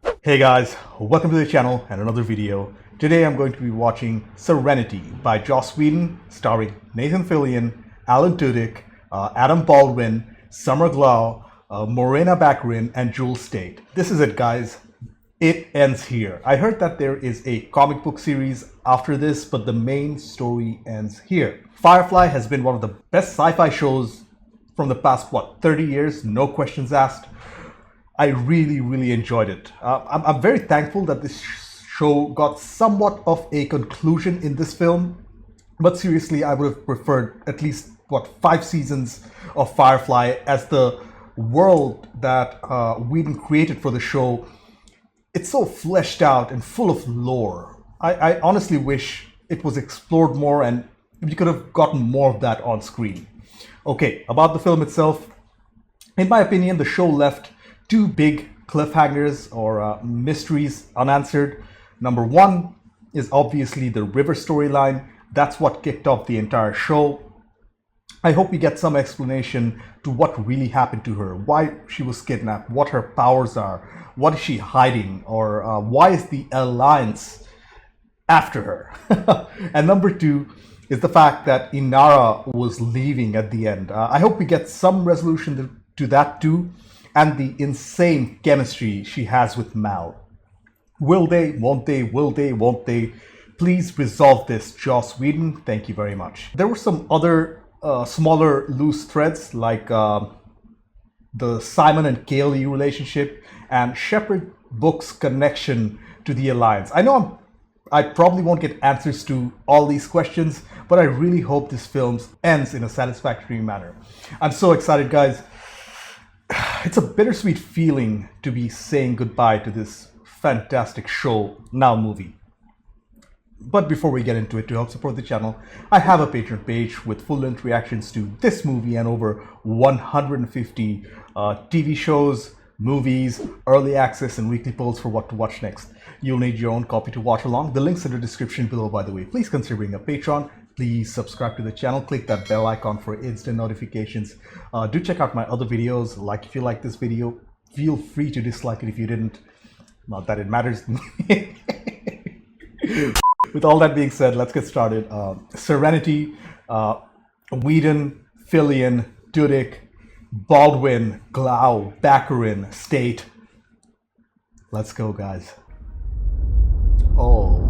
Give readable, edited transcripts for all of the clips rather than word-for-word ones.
Hey guys, welcome to the channel and another video. Today I'm going to be watching Serenity by Joss Whedon, starring Nathan Fillion, Alan Tudyk, Adam Baldwin, Summer Glau, Morena Baccarin, and Jewel Staite. This is it, guys. It ends here. I heard that there is a comic book series after this, but the main story ends here. Firefly has been one of the best sci-fi shows from the past, 30 years? No questions asked. I really enjoyed it. I'm very thankful that this show got somewhat of a conclusion in this film, but seriously, I would have preferred at least 5 seasons of Firefly, as the world that Whedon created for the show, it's so fleshed out and full of lore. I honestly wish it was explored more and we could have gotten more of that on screen. Okay, about the film itself, in my opinion, the show left two big cliffhangers or mysteries unanswered. Number one is obviously the River storyline. That's what kicked off the entire show. I hope we get some explanation to what really happened to her, why she was kidnapped, what her powers are, what is she hiding, or why is the Alliance after her? And number two is the fact that Inara was leaving at the end. I hope we get some resolution to that too, and the insane chemistry she has with Mal. Will they, won't they, will they, won't they? Please resolve this, Joss Whedon. Thank you very much. There were some other smaller loose threads, like the Simon and Kaylee relationship and Shepherd Book's connection to the Alliance. I know I probably won't get answers to all these questions, but I really hope this film ends in a satisfactory manner. I'm so excited, guys. It's a bittersweet feeling to be saying goodbye to this fantastic show, now movie. But before we get into it, to help support the channel, I have a Patreon page with full-length reactions to this movie and over 150 TV shows, movies, early access, and weekly polls for what to watch next. You'll need your own copy to watch along. The link's in the description below, by the way. Please consider being a patron. Please subscribe to the channel. Click that bell icon for instant notifications. Do check out my other videos. Like if you like this video. Feel free to dislike it if you didn't. Not that it matters. With all that being said, let's get started. Serenity, Whedon, Fillion, Tudyk, Baldwin, Glau, Baccarin, Staite. Let's go, guys. Oh,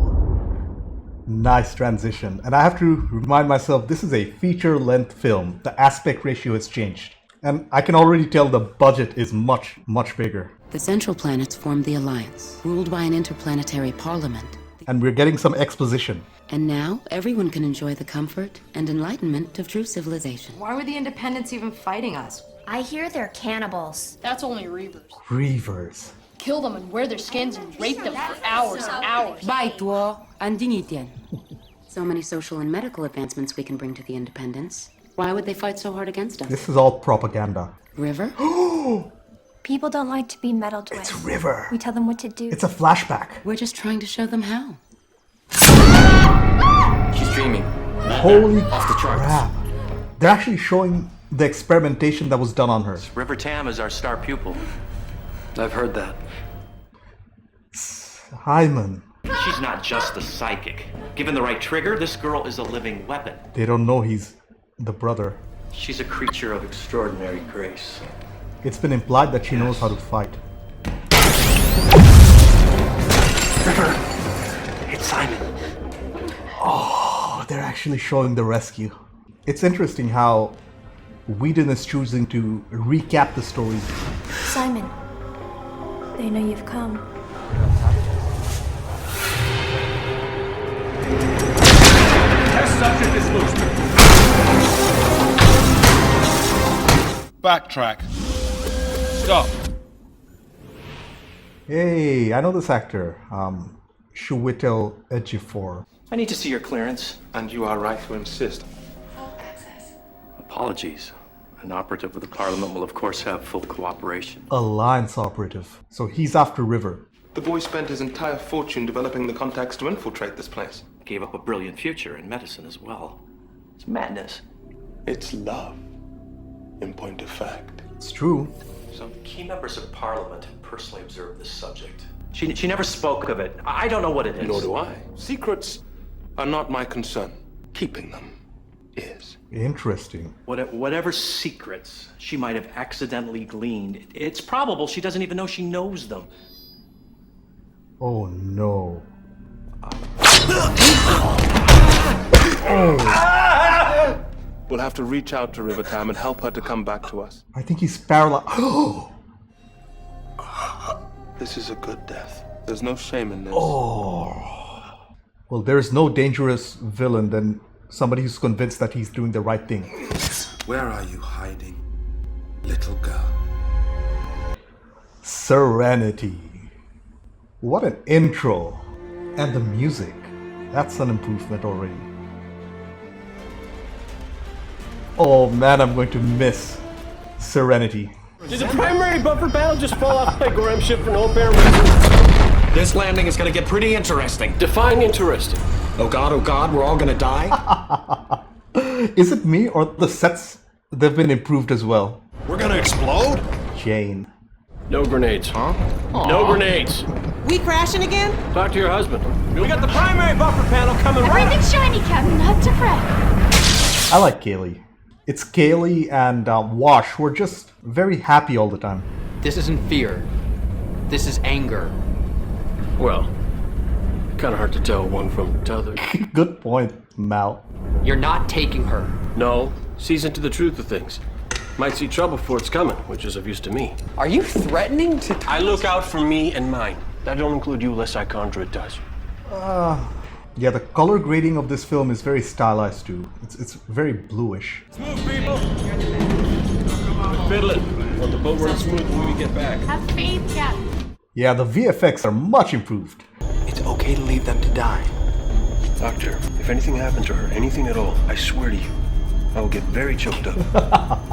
nice transition. And I have to remind myself, this is a feature-length film. The aspect ratio has changed. And I can already tell the budget is much bigger. The central planets formed the Alliance, ruled by an interplanetary parliament. And we're getting some exposition. And now, everyone can enjoy the comfort and enlightenment of true civilization. Why were the Independents even fighting us? I hear they're cannibals. That's only Reavers. Reavers. Kill them and wear their skins and rape them for hours and hours. So many social and medical advancements we can bring to the Independents. Why would they fight so hard against us? This is all propaganda. River? People don't like to be meddled with. It's River. We tell them what to do. It's a flashback. We're just trying to show them how. She's dreaming. Holy Off the charts. crap. They're actually showing the experimentation that was done on her. River Tam is our star pupil. I've heard that. Simon. She's not just a psychic. Given the right trigger, this girl is a living weapon. They don't know he's the brother. She's a creature of extraordinary grace. It's been implied that she knows how to fight. River! It's Simon. Oh, they're actually showing the rescue. It's interesting how Whedon is choosing to recap the story. Simon, they know you've come. Test subject is loose. Backtrack. Stop. Hey, I know this actor. Chiwetel Ejiofor. I need to see your clearance. And you are right to insist. Apologies. An operative with the Parliament will of course have full cooperation. Alliance operative. So he's after River. The boy spent his entire fortune developing the contacts to infiltrate this place. Gave up a brilliant future in medicine as well. It's madness. It's love, in point of fact. It's true. Some key members of Parliament have personally observed this subject. She never spoke of it. I don't know what it is. Nor do I. Secrets are not my concern. Keeping them is. Interesting. Whatever secrets she might have accidentally gleaned, it's probable she doesn't even know she knows them. Oh no. We'll have to reach out to Rivertime and help her to come back to us. I think he's paralyzed. This is a good death. There's no shame in this. Well, there is no dangerous villain than somebody who's convinced that he's doing the right thing. Where are you hiding, little girl? Serenity. What an intro. And the music. That's an improvement already. Oh man, I'm going to miss Serenity. Did the primary buffer panel just fall off my Gorham ship for no apparent reason? This landing is gonna get pretty interesting. Define interesting. Oh god, we're all gonna die? Is it me or the sets? They've been improved as well. We're gonna explode? Jane. No grenades. Huh? No grenades. We crashing again? Talk to your husband. We got the primary buffer panel coming right. Everything's shiny, Captain. Not to fret. I like Kaylee. It's Kaylee and Wash who are just very happy all the time. This isn't fear. This is anger. Well, kind of hard to tell one from the other. Good point, Mal. You're not taking her. No, sees into the truth of things. Might see trouble before it's coming, which is of use to me. Are you threatening to... I look out for me and mine. That don't include you unless I conjure it does. Yeah, the color grading of this film is very stylized too. It's very bluish. Let's move, people! Fiddling. Want the boat run smooth when we get back. Have faith, Captain. Yeah, the VFX are much improved. It's okay to leave them to die. Doctor, if anything happens to her, anything at all, I swear to you, I will get very choked up.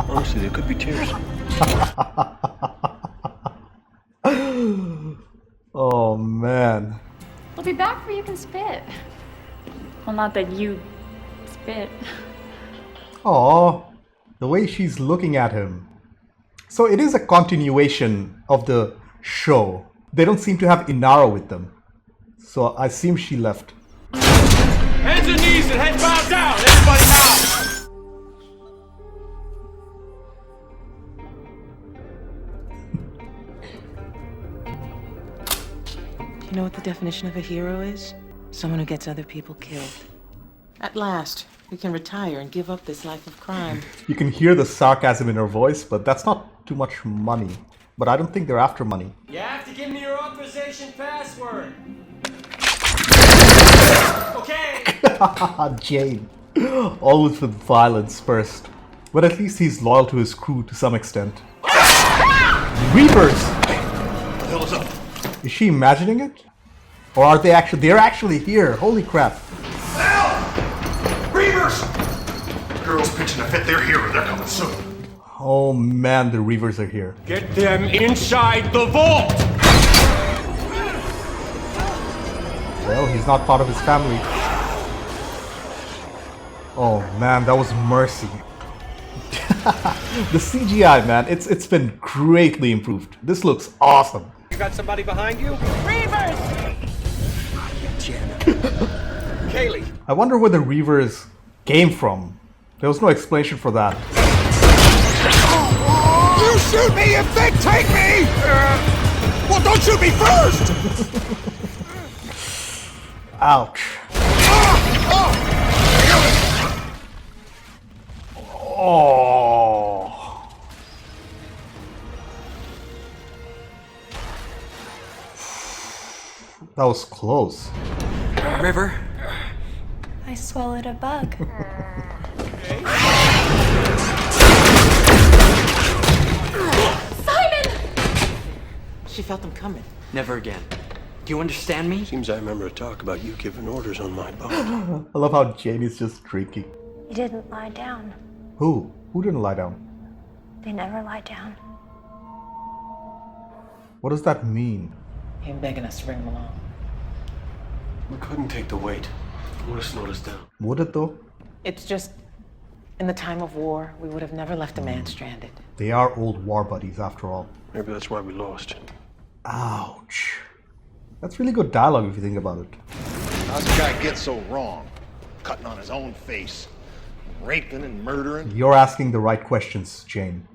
Honestly, there could be tears. Oh man. We'll be back where you can spit. Well, not that you spit. Aw, the way she's looking at him. So it is a continuation of the show. They don't seem to have Inara with them. So I assume she left. Hands and knees and head bowed down! Everybody now! You know what the definition of a hero is? Someone who gets other people killed. At last, we can retire and give up this life of crime. You can hear the sarcasm in her voice, but that's not too much money. But I don't think they're after money. You have to give me your authorization password. Okay. Jane. Always with violence first. But at least he's loyal to his crew to some extent. Reavers! What the hell is up? Is she imagining it? Or are they actually... They're actually here! Holy crap! Reavers! Girls pitching a fit, they're here. They're coming soon. Oh man, the Reavers are here. Get them inside the vault! Well, he's not part of his family. Oh man, that was mercy. The CGI, man, it's been greatly improved. This looks awesome. You got somebody behind you? Reavers! Kaylee! I wonder where the Reavers came from. There was no explanation for that. You shoot me if they take me! Well, don't shoot me first! Ouch. Oh. That was close. River? I swallowed a bug. She felt them coming. Never again. Do you understand me? Seems I remember a talk about you giving orders on my boat. I love how Jane is just drinking. You didn't lie down. Who? Who didn't lie down? They never lie down. What does that mean? Him begging us to bring him along. We couldn't take the weight. It would have slowed us down. Would it though? It's just, in the time of war, we would have never left a man stranded. They are old war buddies after all. Maybe that's why we lost. Ouch. That's really good dialogue if you think about it. How's the guy get so wrong? Cutting on his own face, raping and murdering. You're asking the right questions, Jane.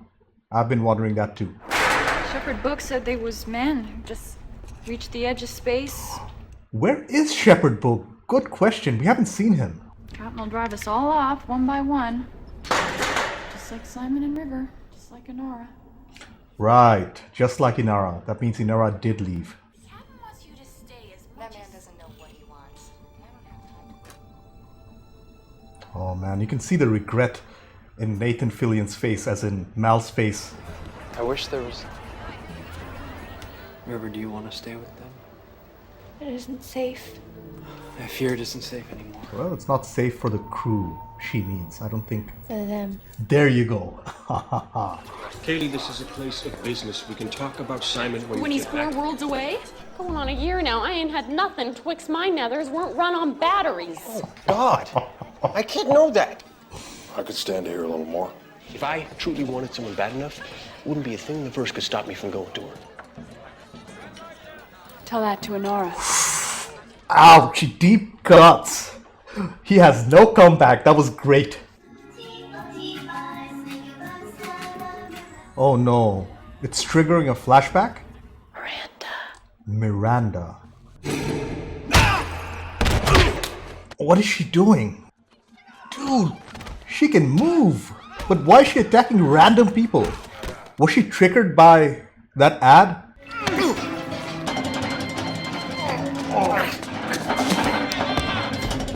I've been wondering that too. Shepard Book said they was men who just reached the edge of space. Where is Shepherd Book? Good question. We haven't seen him. Captain will drive us all off one by one. Just like Simon and River. Just like Inara. Right. Just like Inara. That means Inara did leave. Captain wants you to stay as much. That man doesn't know what he wants. Oh man, you can see the regret in Nathan Fillion's face, as in Mal's face. I wish there was... River, do you want to stay with them? It isn't safe. I fear it isn't safe anymore. Well, it's not safe for the crew she needs, I don't think. For them. There you go. Kaylee, this is a place of business. We can talk about Simon when he's 4 worlds away? Going on a year now, I ain't had nothing. Twixt my nethers weren't run on batteries. Oh, God. I can't know that. I could stand to hear a little more. If I truly wanted someone bad enough, it wouldn't be a thing in the verse could stop me from going to her. Tell that to Inara. Ouch, deep cuts. He has no comeback. That was great. Oh no. It's triggering a flashback? Miranda. What is she doing? Dude, she can move. But why is she attacking random people? Was she triggered by that ad?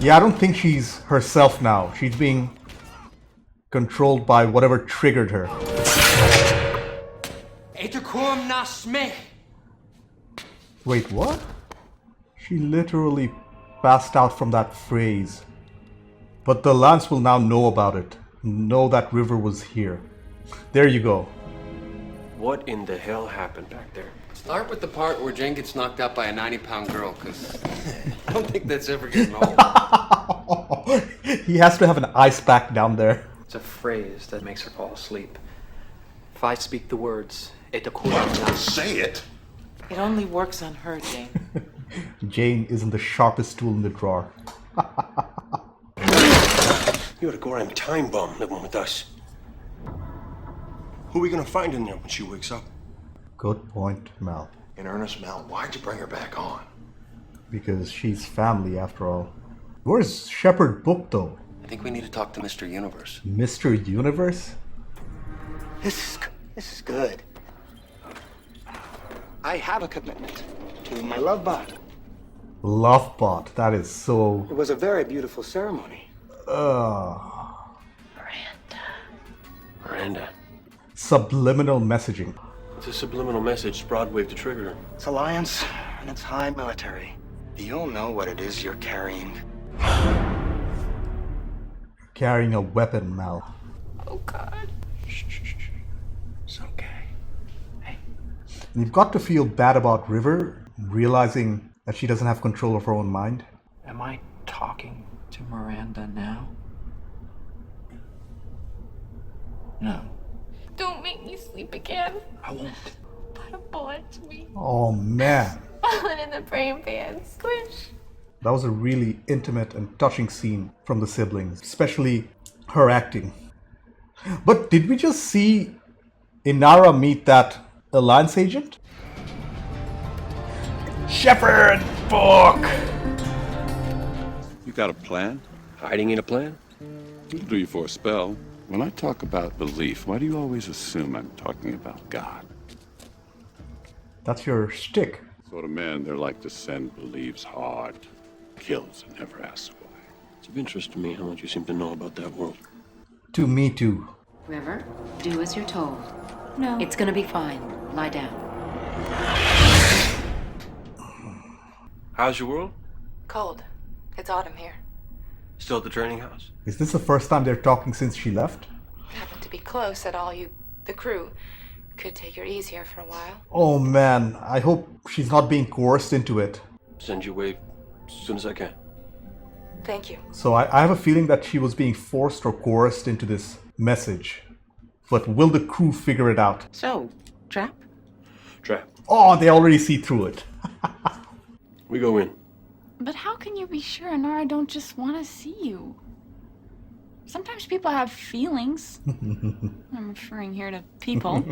Yeah, I don't think she's herself now. She's being controlled by whatever triggered her. Wait, what? She literally passed out from that phrase. But the Lance will now know about it. Know that River was here. There you go. What in the hell happened back there? Start with the part where Jane gets knocked out by a 90-pound girl, because I don't think that's ever getting old. He has to have an ice pack down there. It's a phrase that makes her fall asleep. If I speak the words, Say it! It only works on her, Jane. Jane isn't the sharpest tool in the drawer. You ought to go around time bomb living with us. Who are we gonna find in there when she wakes up? Good point, Mal. In earnest, Mal, why'd you bring her back on? Because she's family after all. Where's Shepherd Book though? I think we need to talk to Mr. Universe. Mr. Universe? This is good. I have a commitment to my love bot. Lovebot, that is so... It was a very beautiful ceremony. Miranda. Subliminal messaging. It's a subliminal message Broadwave to trigger her. It's alliance, and it's high military. You'll know what it is you're carrying. Carrying a weapon, Mal. Oh, God. Shh. It's okay. Hey. You've got to feel bad about River, realizing that she doesn't have control of her own mind. Am I talking to Miranda now? No. Don't make me sleep again. I won't. Put a bullet to me. Oh man. Falling in the brain pan. Squish. That was a really intimate and touching scene from the siblings, especially her acting. But did we just see Inara meet that Alliance agent? Shepherd Book! You got a plan? Hiding in a plan? It'll do you for a spell. When I talk about belief, why do you always assume I'm talking about God? That's your shtick. Sort of men they're like to send believes hard, kills and never asks why. It's of interest to me how much you seem to know about that world. To me too. River, do as you're told. No. It's gonna be fine. Lie down. How's your world? Cold. It's autumn here. Still at the training house? Is this the first time they're talking since she left? Happened to be close at all. The crew, could take your ease here for a while. Oh man, I hope she's not being coerced into it. Send you away as soon as I can. Thank you. So I have a feeling that she was being forced or coerced into this message. But will the crew figure it out? So, trap? Trap. Oh, they already see through it. We go in. But how can you be sure Inara don't just want to see you? Sometimes people have feelings. I'm referring here to people.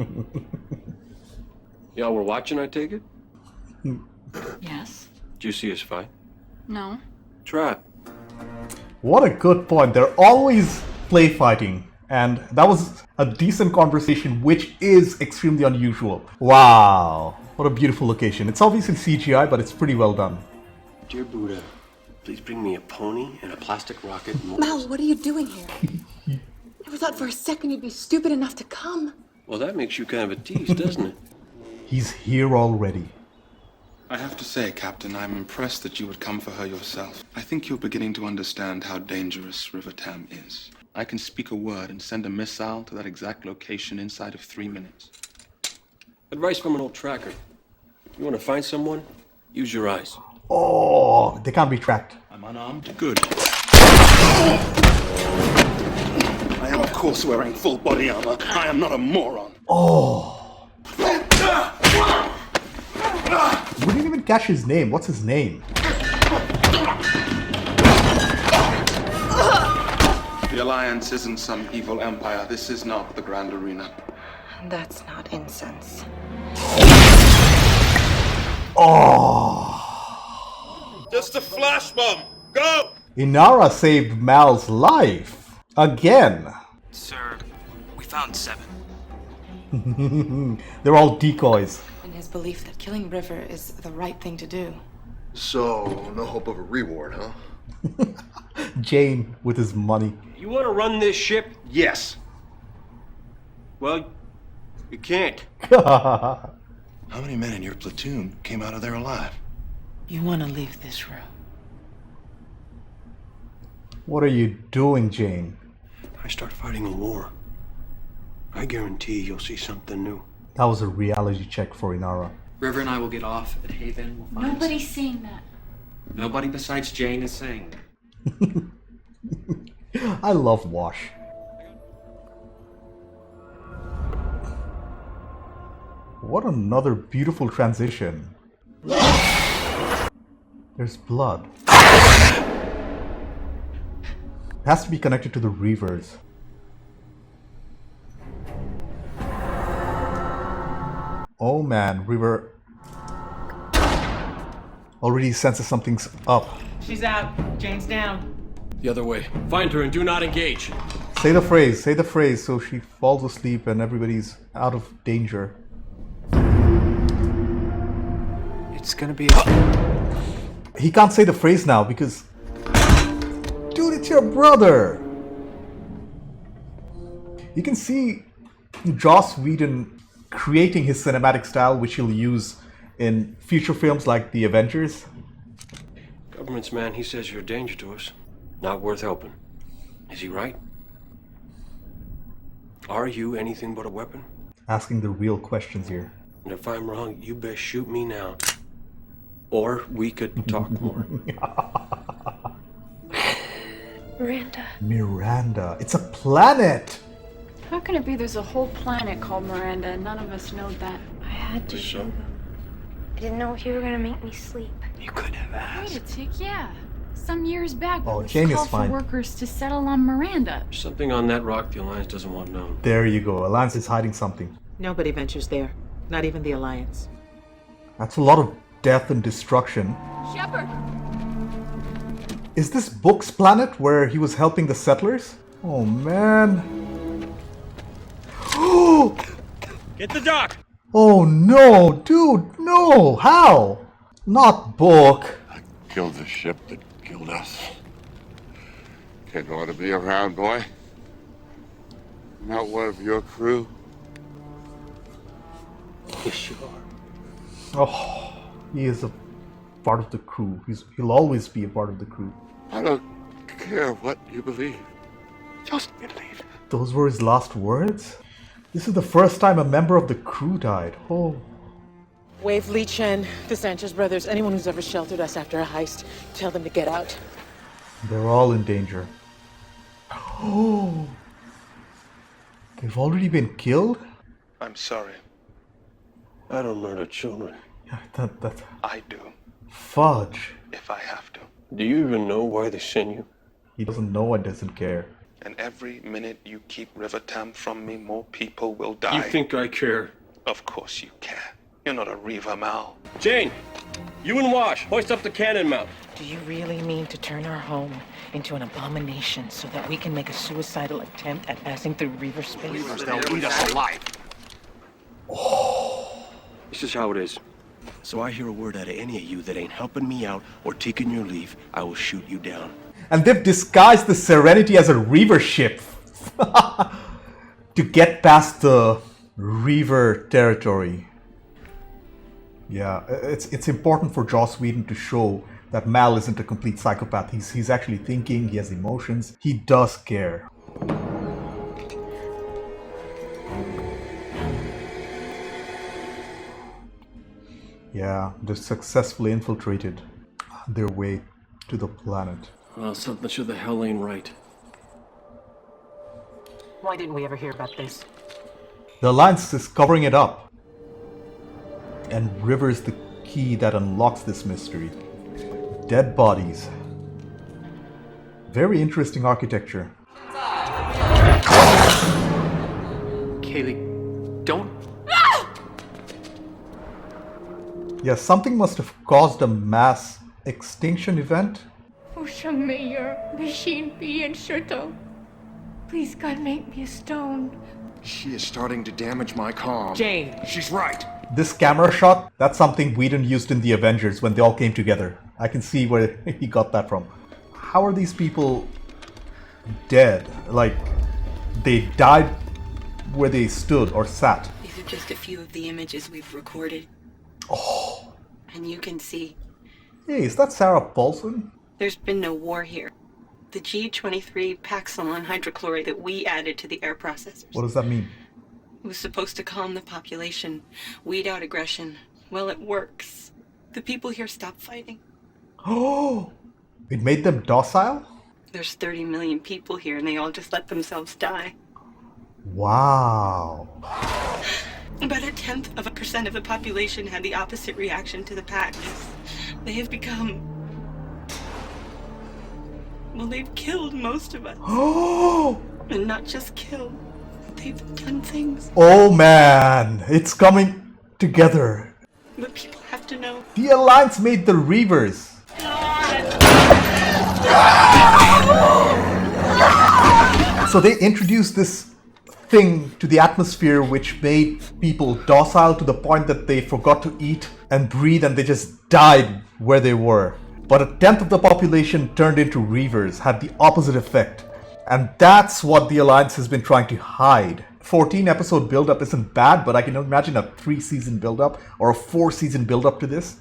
Y'all were watching, I take it? Yes. Did you see us fight? No. Try. What a good point. They're always play fighting. And that was a decent conversation, which is extremely unusual. Wow. What a beautiful location. It's obviously CGI, but it's pretty well done. Dear Buddha, please bring me a pony and a plastic rocket. And Mal, what are you doing here? Never thought for a second you'd be stupid enough to come. Well, that makes you kind of a tease, doesn't it? He's here already. I have to say, Captain, I'm impressed that you would come for her yourself. I think you're beginning to understand how dangerous River Tam is. I can speak a word and send a missile to that exact location inside of 3 minutes. Advice from an old tracker. You want to find someone? Use your eyes. Oh, they can't be tracked. I'm unarmed. Good. I am, of course, wearing full body armor. I am not a moron. Oh. We didn't even catch his name. What's his name? The Alliance isn't some evil empire. This is not the Grand Arena. That's not incense. Oh. Just a flash bomb. Go! Inara saved Mal's life. Again. Sir, we found 7. They're all decoys. In his belief that killing River is the right thing to do. So, no hope of a reward, huh? Jane with his money. You want to run this ship? Yes. Well, you can't. How many men in your platoon came out of there alive? You want to leave this room? What are you doing, Jane? I start fighting a war. I guarantee you'll see something new. That was a reality check for Inara. River and I will get off at Haven. We'll find Nobody's saying that. Nobody besides Jane is saying that. I love Wash. What another beautiful transition. There's blood. It has to be connected to the Reavers. Oh man, Reaver already senses something's up. She's out. Jane's down. The other way. Find her and do not engage. Say the phrase so she falls asleep and everybody's out of danger. It's gonna be He can't say the phrase now because... Dude, it's your brother! You can see Joss Whedon creating his cinematic style, which he'll use in future films like The Avengers. Government's man, he says you're a danger to us. Not worth helping. Is he right? Are you anything but a weapon? Asking the real questions here. And if I'm wrong, you best shoot me now. Or we could talk more. Miranda. It's a planet! How can it be there's a whole planet called Miranda and none of us know that? I had to show them. I didn't know if you were gonna make me sleep. You could have asked. Wait a tick, yeah. Some years back, Oh, we was Jane is called for fine. workers to settle on Miranda. There's something on that rock the Alliance doesn't want known. There you go. Alliance is hiding something. Nobody ventures there. Not even the Alliance. That's a lot of death and destruction. Shepard! Is this Book's planet where he was helping the settlers? Oh man. Get the dock! Oh no, dude, no! How? Not Book. Killed the ship that killed us. Kid ought to be around, boy. Not one of your crew. Yes, you are. Oh, he is a part of the crew. He'll always be a part of the crew. I don't care what you believe. Just believe. Those were his last words? This is the first time a member of the crew died. Oh. Wave Lee Chen, the Sanchez brothers, anyone who's ever sheltered us after a heist, tell them to get out. They're all in danger. Oh. They've already been killed? I'm sorry. I don't murder children. Yeah, that. I do. Fudge. if I have to. Do you even know why they sent you? He doesn't know and doesn't care. And every minute you keep River Tam from me, more people will die. You think I care? Of course you care. You're not a Reaver, Mal. Jane, you and Wash, hoist up the cannon mount. Do you really mean to turn our home into an abomination so that we can make a suicidal attempt at passing through Reaver space? Reavers, they'll eat us alive. This is how it is. So I hear a word out of any of you that ain't helping me out or taking your leave, I will shoot you down. And they've disguised the Serenity as a Reaver ship to get past the Reaver territory. Yeah, it's important for Joss Whedon to show that Mal isn't a complete psychopath. He's actually thinking, he has emotions, he does care. Yeah, they've successfully infiltrated their way to the planet. Well, something sure the hell ain't right. Why didn't we ever hear about this? The Alliance is covering it up. And River is the key that unlocks this mystery. Dead bodies. Very interesting architecture. Kaylee, don't. Yeah, something must have caused a mass extinction event. Ocean Mayor, Machine B and Shirto. Please, God, make me a stone. She is starting to damage my comm. Jane. She's right. This camera shot, that's something Whedon used in the Avengers when they all came together. I can see where he got that from. How are these people dead? Like, they died where they stood or sat. These are just a few of the images we've recorded. Oh. And you can see. Hey, is that Sarah Paulson? There's been no war here. The G23 Paxilon hydrochloride that we added to the air processors. What does that mean? It was supposed to calm the population, weed out aggression. Well, it works. The people here stop fighting. Oh! It made them docile? There's 30 million people here and they all just let themselves die. Wow. About 0.1% of the population had the opposite reaction to the Pax. They have become... Well, they've killed most of us. Oh! And not just killed. They've done things. Oh man, it's coming together. But people have to know. The Alliance made the Reavers. So they introduced this thing to the atmosphere which made people docile to the point that they forgot to eat and breathe and they just died where they were. But 1/10 of the population turned into Reavers, had the opposite effect. And that's what the Alliance has been trying to hide. 14-episode build-up isn't bad, but I can imagine a 3-season build-up or a 4-season build-up to this.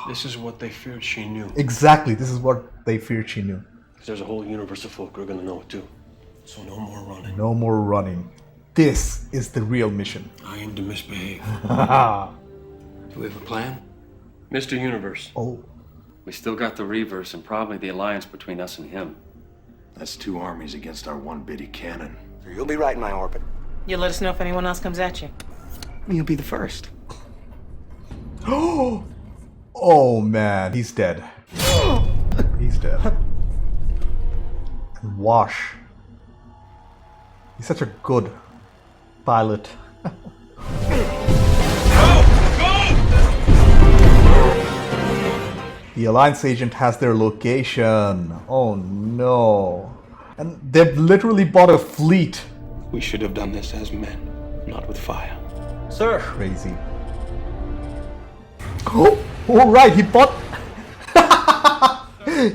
This is what they feared she knew. Exactly, this is what they feared she knew. Because there's a whole universe of folk who are gonna know it too. So no more running. No more running. This is the real mission. I aim to misbehave. Do we have a plan? Mr. Universe. Oh. We still got the Reavers and probably the alliance between us and him. That's 2 armies against our one bitty cannon. You'll be right in my orbit. You'll let us know if anyone else comes at you. You'll be the first. Oh man, he's dead. He's dead. And Wash. He's such a good pilot. The Alliance agent has their location. Oh no. And they've literally bought a fleet. We should have done this as men, not with fire. Sir. Crazy. Oh, right, he bought...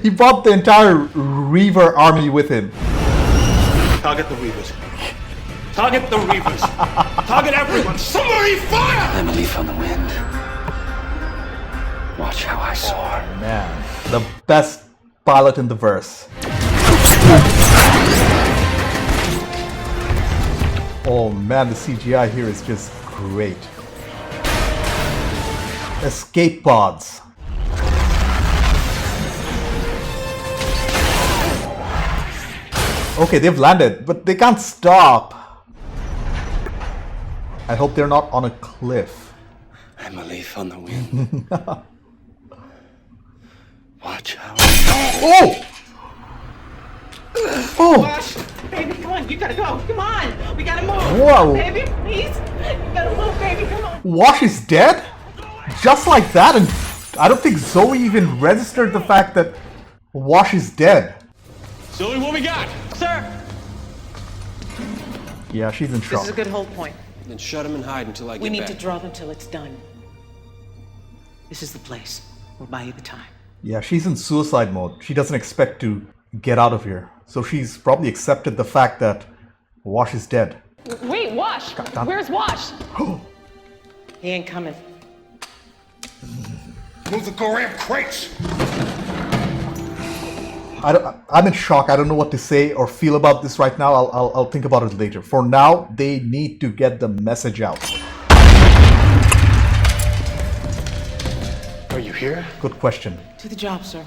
he bought the entire Reaver army with him. Target the Reavers. Target the Reavers. Target everyone. Somebody fire! I'm a leaf on the wind. Watch how I soar. Man, the best pilot in the verse. Oh man, the CGI here is just great. Escape pods. Okay, they've landed, but they can't stop. I hope they're not on a cliff. I'm a leaf on the wind. Watch out. Oh! Oh! Wash, baby, come on, you gotta go. Come on, we gotta move. Whoa. Baby, please. You gotta move, baby, come on. Wash is dead? Just like that? And I don't think Zoe even registered the fact that Wash is dead. Zoe, what we got? Sir. Yeah, she's in This shock. is a good hold point. Then shut him and hide until I get We need back. to draw them till it's done. This is the place. We'll buy you the time. Yeah, she's in suicide mode. She doesn't expect to get out of here. So she's probably accepted the fact that Wash is dead. Wait, Wash! Where's Wash? He ain't coming. Move the Goram crates! I'm in shock. I don't know what to say or feel about this right now. I'll think about it later. For now, they need to get the message out. Are you here? Good question. To the job, sir.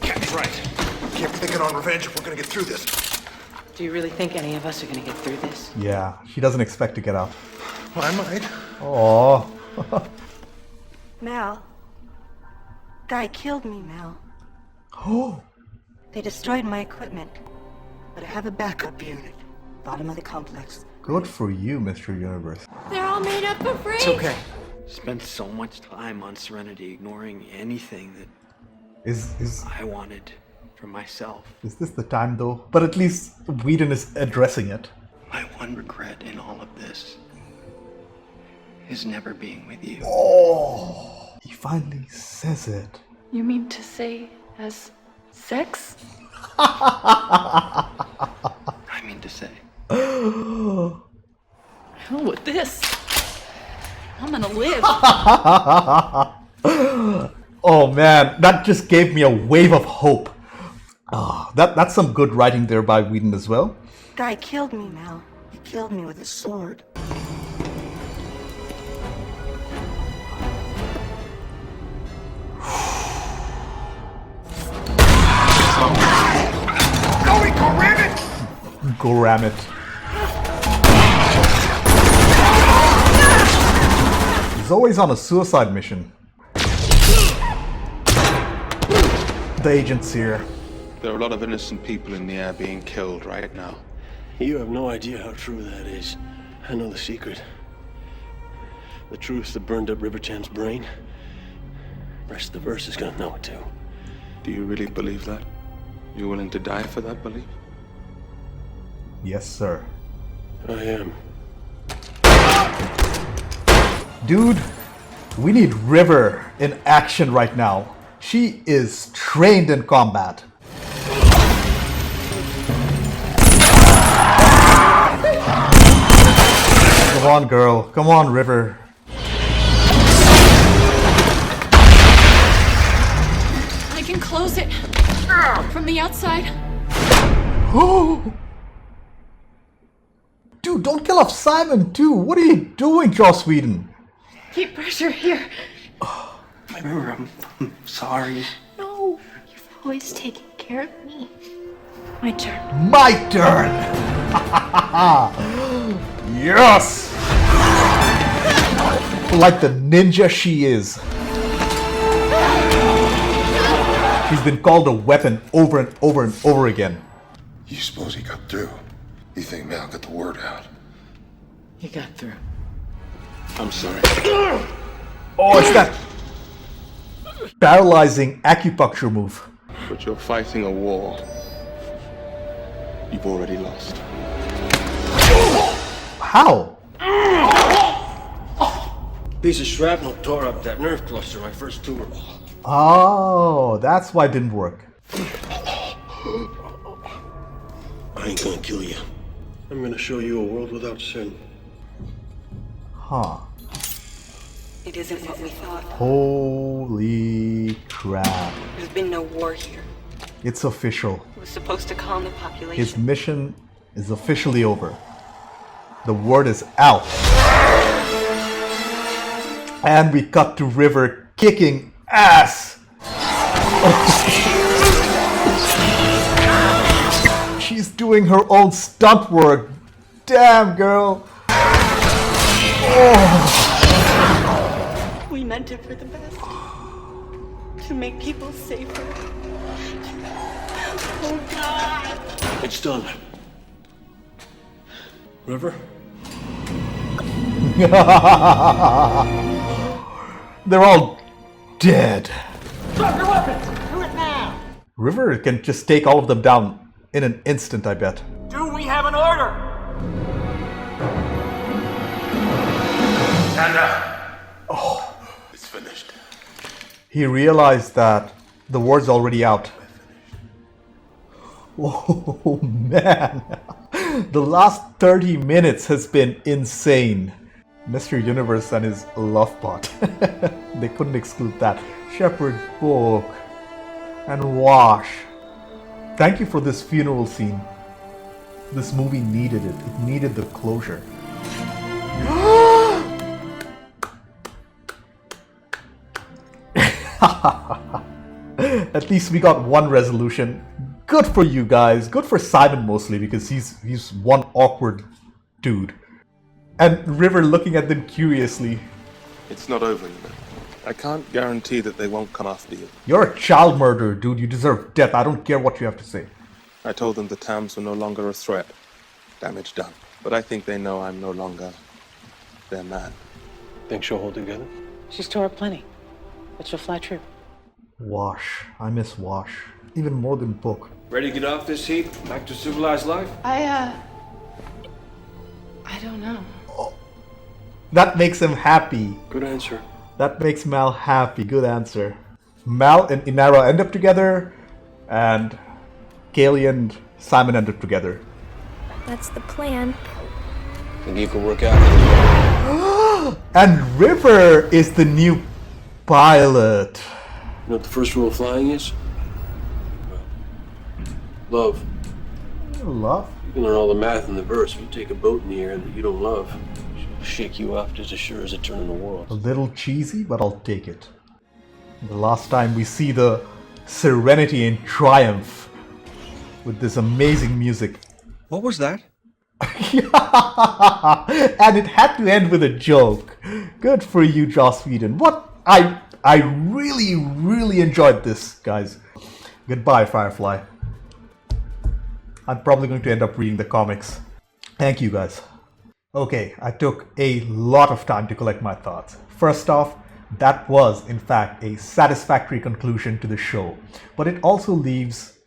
Captain's right. Can't be thinking on revenge if we're gonna get through this. Do you really think any of us are gonna get through this? Yeah, she doesn't expect to get out. Well, I might. Oh. Mel. Guy killed me, Mel. Oh. They destroyed my equipment. But I have a backup unit. Bottom of the complex. Good for you, Mr. Universe. They're all made up of rage. It's okay. Spent so much time on Serenity ignoring anything that Is I wanted for myself. Is this the time though? But at least Wheadon is addressing it. My one regret in all of this is never being with you. Oh, he finally says it. You mean to say as sex? I mean to say. Hell with this. I'm gonna live. Oh man, that just gave me a wave of hope. Oh, that's some good writing there by Wheadon as well. Guy killed me, Mel. He killed me with a sword. Going, go ram it! Go ram it. Zoe's on a suicide mission. The agent's here. There are a lot of innocent people in the air being killed right now. You have no idea how true that is. I know the secret. The truth that burned up River Cham's brain. The rest of the verse is gonna know it too. Do you really believe that? You're willing to die for that belief? Yes, sir. I am. Dude, we need River in action right now. She is trained in combat. Come on, girl. Come on, River. I can close it from the outside. Oh! Dude, don't kill off Simon too. What are you doing, Joss Whedon? Keep pressure here. I'm sorry. No, you've always taken care of me. My turn. My turn! Yes! Like the ninja she is. She's been called a weapon over and over and over again. You suppose he got through? You think Mal got the word out? He got through. I'm sorry. Oh, it's that paralyzing acupuncture move. But you're fighting a war you've already lost. How? Piece of shrapnel tore up that nerve cluster my first tumor. Oh, that's why it didn't work. I ain't gonna kill you. I'm gonna show you a world without sin. Huh. It isn't what we thought. Holy crap. There's been no war here. It's official. It was supposed to calm the population. His mission is officially over. The word is out. And we cut to River kicking ass. She's doing her own stunt work. Damn, girl. Oh. meant it for the best. To make people safer. Oh, God! It's done. River? They're all dead. Drop your weapons! Do it now! River can just take all of them down in an instant, I bet. Do we have an order? Stand up. Oh, it's finished. He realized that the word's already out. Oh man, the last 30 minutes has been insane. Mr. Universe and his love bot. They couldn't exclude that. Shepherd Book and Wash. Thank you for this funeral scene. This movie needed it. It needed the closure. At least we got one resolution. Good for you guys. Good for Simon mostly, because he's one awkward dude. And River looking at them curiously. It's not over, you know. I can't guarantee that they won't come after you. You're a child murderer, dude. You deserve death. I don't care what you have to say. I told them the Tams were no longer a threat. Damage done. But I think they know I'm no longer their man. Think she'll hold together? She's tore up plenty, but she'll fly true. Wash. I miss Wash. Even more than Book. Ready to get off this heat? Back to civilized life? I don't know. That makes him happy. Good answer. That makes Mal happy. Good answer. Mal and Inara end up together, and Kaylee and Simon end up together. That's the plan. Think you can work out? And River is the new pilot. You know what the first rule of flying is? Love. Love? You can learn all the math in the verse. If you take a boat in the air that you don't love, she'll shake you off just as sure as a turn in the world. A little cheesy, but I'll take it. The last time we see the Serenity in triumph with this amazing music. What was that? And it had to end with a joke. Good for you, Joss Whedon. What? I really enjoyed this, guys. Goodbye, Firefly. I'm probably going to end up reading the comics. Thank you, guys. Okay, I took a lot of time to collect my thoughts. First off, that was, in fact, a satisfactory conclusion to the show. But it also leaves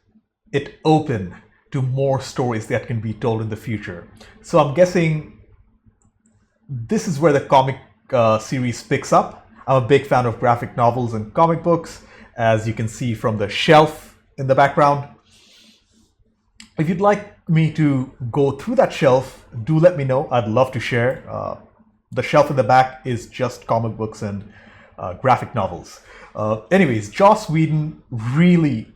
it open to more stories that can be told in the future. So I'm guessing this is where the comic series picks up. I'm a big fan of graphic novels and comic books, as you can see from the shelf in the background. If you'd like me to go through that shelf, do let me know. I'd love to share. The shelf in the back is just comic books and graphic novels. Anyways, Joss Whedon really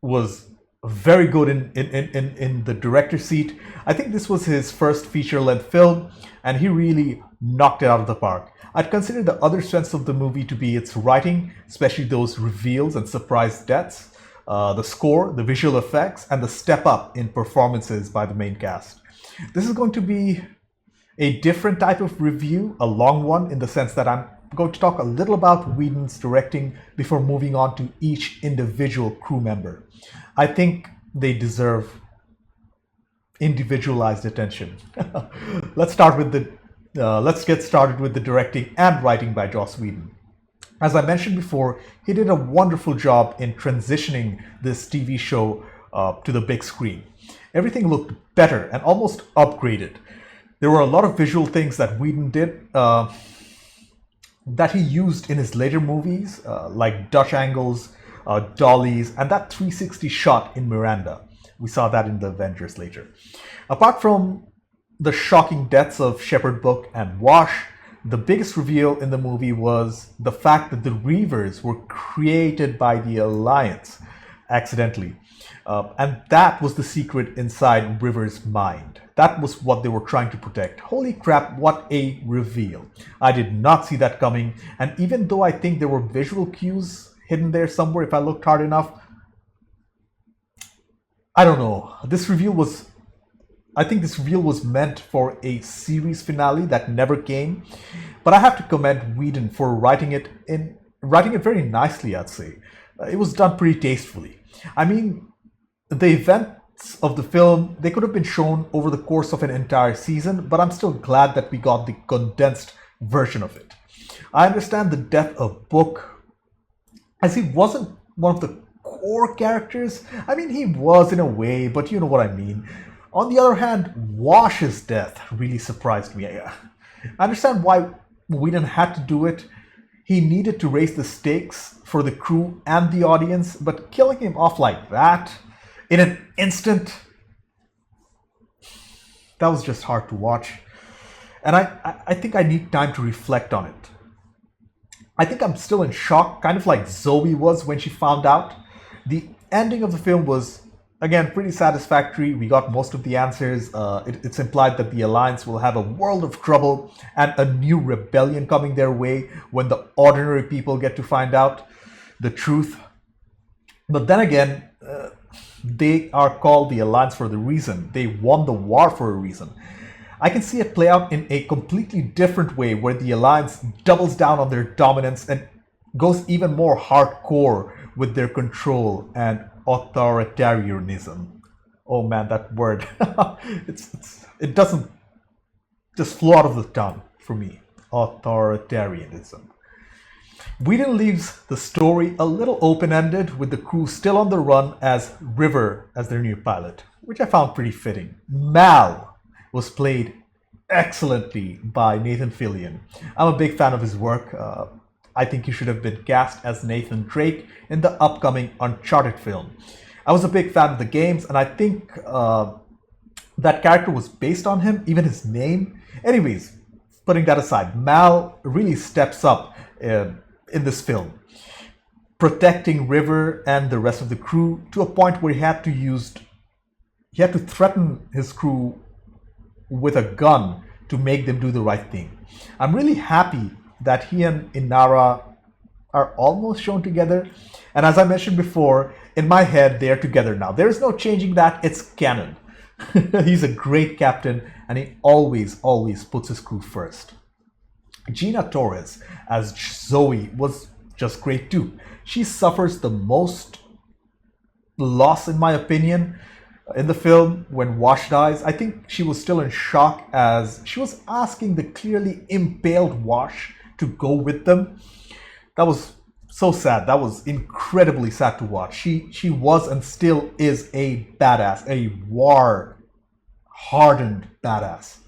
was very good in the director's seat. I think this was his first feature-length film, and he really knocked it out of the park. I'd consider the other strengths of the movie to be its writing, especially those reveals and surprise deaths, the score, the visual effects, and the step up in performances by the main cast. This is going to be a different type of review, a long one, in the sense that I'm going to talk a little about Whedon's directing before moving on to each individual crew member. I think they deserve individualized attention. Let's get started with the directing and writing by Joss Whedon. As I mentioned before, he did a wonderful job in transitioning this TV show to the big screen. Everything looked better and almost upgraded. There were a lot of visual things that Whedon did that he used in his later movies, like Dutch angles, dollies, and that 360 shot in Miranda. We saw that in the Avengers later. Apart from the shocking deaths of Shepherd Book and Wash, the biggest reveal in the movie was the fact that the Reavers were created by the Alliance accidentally. And that was the secret inside River's mind. That was what they were trying to protect. Holy crap, what a reveal. I did not see that coming. And even though I think there were visual cues hidden there somewhere if I looked hard enough, I don't know. This reveal was I think this reveal was meant for a series finale that never came. But I have to commend Whedon for writing it very nicely, I'd say. It was done pretty tastefully. I mean, the events of the film, they could have been shown over the course of an entire season, but I'm still glad that we got the condensed version of it. I understand the death of Book, as he wasn't one of the core characters. I mean, he was in a way, but you know what I mean. On the other hand, Wash's death really surprised me. I understand why Whedon had to do it. He needed to raise the stakes for the crew and the audience, but killing him off like that, in an instant, that was just hard to watch. And I think I need time to reflect on it. I think I'm still in shock, kind of like Zoe was when she found out. The ending of the film was, again, pretty satisfactory. We got most of the answers. It's implied that the Alliance will have a world of trouble and a new rebellion coming their way when the ordinary people get to find out the truth. But then again, they are called the Alliance for the reason. They won the war for a reason. I can see it play out in a completely different way where the Alliance doubles down on their dominance and goes even more hardcore with their control and authoritarianism. Oh man, that word. It doesn't just flow out of the tongue for me. Authoritarianism. Whedon leaves the story a little open-ended with the crew still on the run as River as their new pilot, which I found pretty fitting. Mal was played excellently by Nathan Fillion. I'm a big fan of his work. I think he should have been cast as Nathan Drake in the upcoming Uncharted film. I was a big fan of the games, and I think that character was based on him, even his name. Anyways, putting that aside, Mal really steps up in this film, protecting River and the rest of the crew to a point where he had to threaten his crew with a gun to make them do the right thing. I'm really happy that he and Inara are almost shown together, and as I mentioned before, in my head they are together now. There is no changing that. It's canon. He's a great captain, and he always puts his crew first. Gina Torres as Zoe was just great too. She suffers the most loss, in my opinion, in the film when Wash dies. I think she was still in shock as she was asking the clearly impaled Wash to go with them. That was so sad. That was incredibly sad to watch. She was and still is a badass, a war-hardened badass.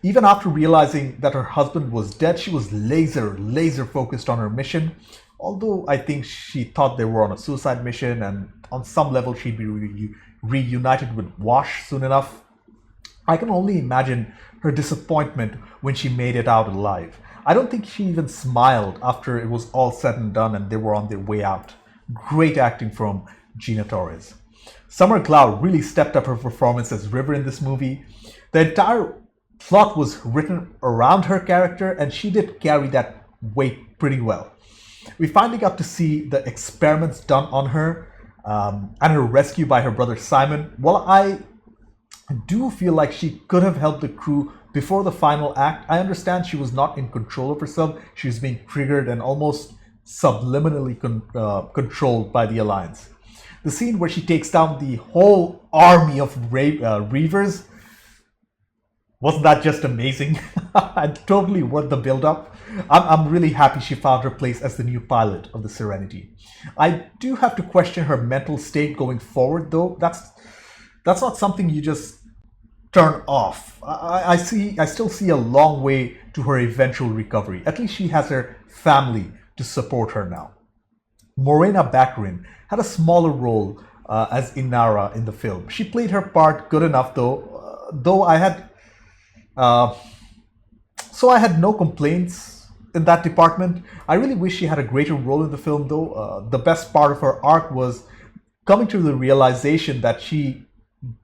Even after realizing that her husband was dead, she was laser focused on her mission. Although I think she thought they were on a suicide mission, and on some level she'd be reunited with Wash soon enough. I can only imagine her disappointment when she made it out alive. I don't think she even smiled after it was all said and done and they were on their way out. Great acting from Gina Torres. Summer Glau really stepped up her performance as River in this movie. The entire plot was written around her character, and she did carry that weight pretty well. We finally got to see the experiments done on her and her rescue by her brother Simon. While I do feel like she could have helped the crew before the final act, I understand she was not in control of herself. She was being triggered and almost subliminally controlled by the Alliance. The scene where she takes down the whole army of Reavers, wasn't that just amazing? And totally worth the build-up. I'm really happy she found her place as the new pilot of the Serenity. I do have to question her mental state going forward, though. That's not something you just turn off. I still see a long way to her eventual recovery. At least she has her family to support her now. Morena Baccarin had a smaller role as Inara in the film. She played her part good enough, though I had no complaints in that department. I really wish she had a greater role in the film, though. The best part of her arc was coming to the realization that she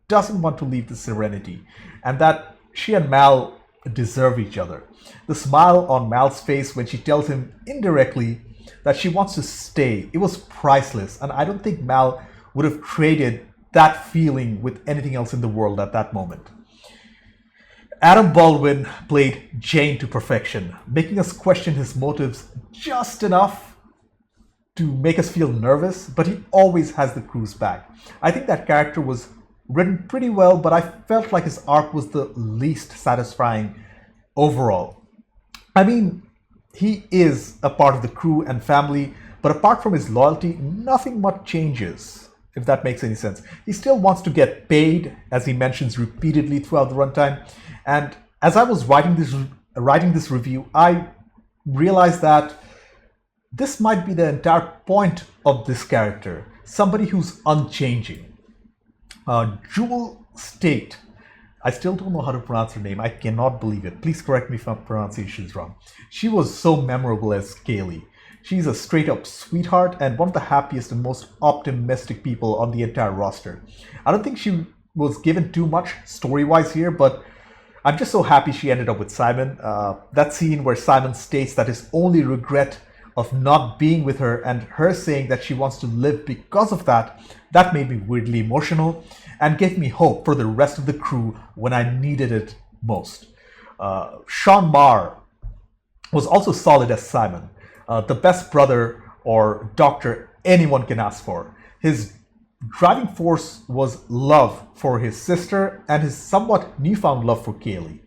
doesn't want to leave the Serenity and that she and Mal deserve each other. The smile on Mal's face when she tells him indirectly that she wants to stay, it was priceless, and I don't think Mal would have traded that feeling with anything else in the world at that moment. Adam Baldwin played Jane to perfection, making us question his motives just enough to make us feel nervous, but he always has the crew's back. I think that character was written pretty well, but I felt like his arc was the least satisfying overall. I mean, he is a part of the crew and family, but apart from his loyalty, nothing much changes, if that makes any sense. He still wants to get paid, as he mentions repeatedly throughout the runtime. And as I was writing this review, I realized that this might be the entire point of this character, somebody who's unchanging. Jewel State. I still don't know how to pronounce her name. I cannot believe it. Please correct me if my pronunciation is wrong. She was so memorable as Kaylee. She's a straight up sweetheart and one of the happiest and most optimistic people on the entire roster. I don't think she was given too much story-wise here, but I'm just so happy she ended up with Simon. That scene where Simon states that his only regret of not being with her and her saying that she wants to live because of that, that made me weirdly emotional and gave me hope for the rest of the crew when I needed it most. Sean was also solid as Simon, the best brother or doctor anyone can ask for. His driving force was love for his sister and his somewhat newfound love for Kaylee.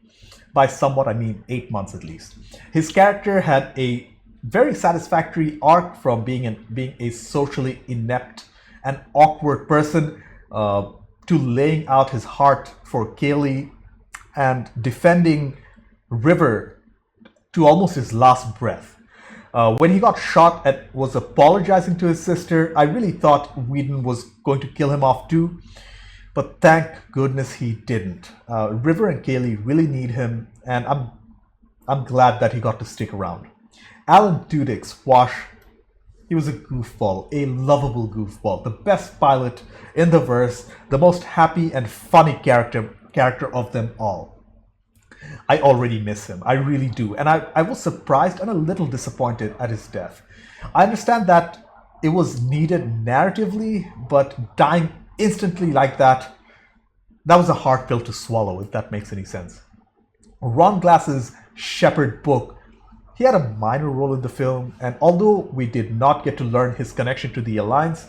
By somewhat, I mean 8 months at least. His character had a very satisfactory arc from being a socially inept and awkward person to laying out his heart for Kaylee and defending River to almost his last breath. When he got shot and was apologizing to his sister, I really thought Wheadon was going to kill him off too, but thank goodness he didn't. River and Kaylee really need him, and I'm glad that he got to stick around. Alan Tudyk's Wash, he was a goofball, a lovable goofball, the best pilot in the verse, the most happy and funny character of them all. I already miss him, I really do, and I was surprised and a little disappointed at his death. I understand that it was needed narratively, but dying instantly like that was a hard pill to swallow, if that makes any sense. Ron Glass's Shepherd book, he had a minor role in the film, and although we did not get to learn his connection to the Alliance,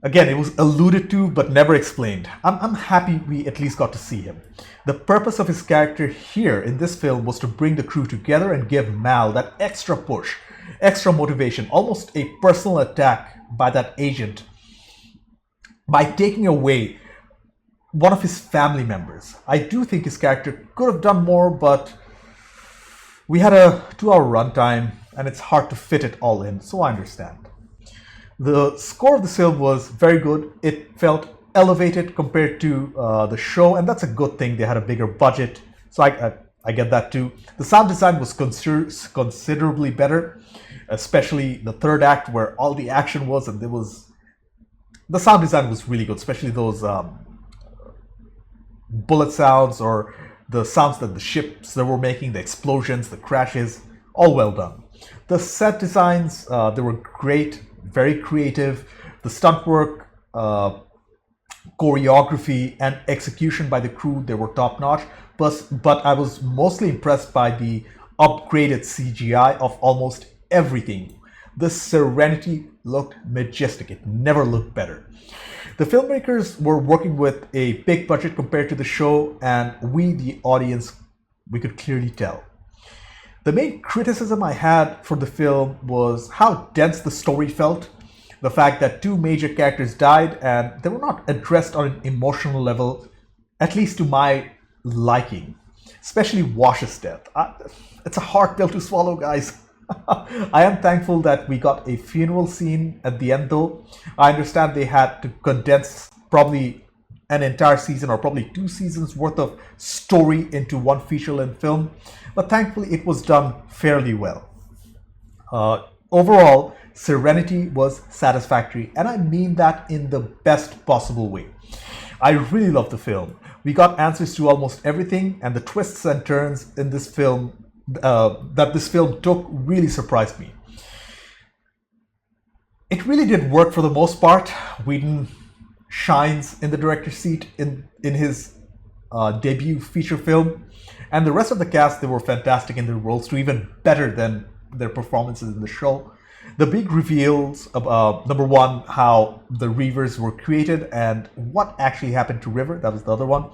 again, it was alluded to but never explained. I'm happy we at least got to see him. The purpose of his character here in this film was to bring the crew together and give Mal that extra push, extra motivation, almost a personal attack by that agent by taking away one of his family members. I do think his character could have done more, but we had a 2-hour runtime and it's hard to fit it all in, so I understand. The score of the film was very good. It felt elevated compared to the show, and that's a good thing. They had a bigger budget, so I get that too. The sound design was considerably better, especially the third act where all the action was, and the sound design was really good, especially those bullet sounds or the sounds that the ships that were making, the explosions, the crashes, all well done. The set designs, they were great, very creative. The stunt work, choreography, and execution by the crew, they were top notch. But I was mostly impressed by the upgraded CGI of almost everything. The Serenity looked majestic. It never looked better. The filmmakers were working with a big budget compared to the show, and we, the audience, we could clearly tell. The main criticism I had for the film was how dense the story felt. The fact that 2 major characters died and they were not addressed on an emotional level, at least to my liking. Especially Wash's death. It's a hard pill to swallow, guys. I am thankful that we got a funeral scene at the end though. I understand they had to condense probably an entire season or probably 2 seasons worth of story into one feature-length film, but thankfully it was done fairly well. Overall, Serenity was satisfactory, and I mean that in the best possible way. I really loved the film. We got answers to almost everything, and the twists and turns in this film that this film took really surprised me. It really did work for the most part. Wheadon shines in the director's seat in his debut feature film. And the rest of the cast, they were fantastic in their roles too, even better than their performances in the show. The big reveals of, number one, how the Reavers were created and what actually happened to River, that was the other one.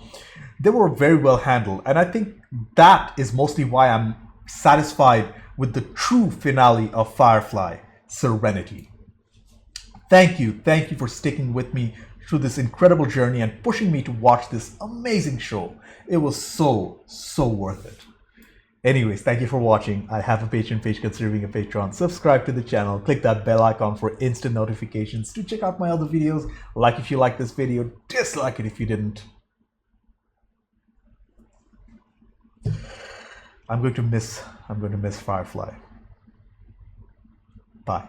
They were very well handled, and I think that is mostly why I'm satisfied with the true finale of Firefly, Serenity. Thank you for sticking with me through this incredible journey and pushing me to watch this amazing show. It was so worth it. Anyways, thank you for watching. I have a Patreon page, consider being a patron. Subscribe to the channel, click that bell icon for instant notifications to check out my other videos. Like if you like this video, dislike it if you didn't. I'm going to miss Firefly. Bye.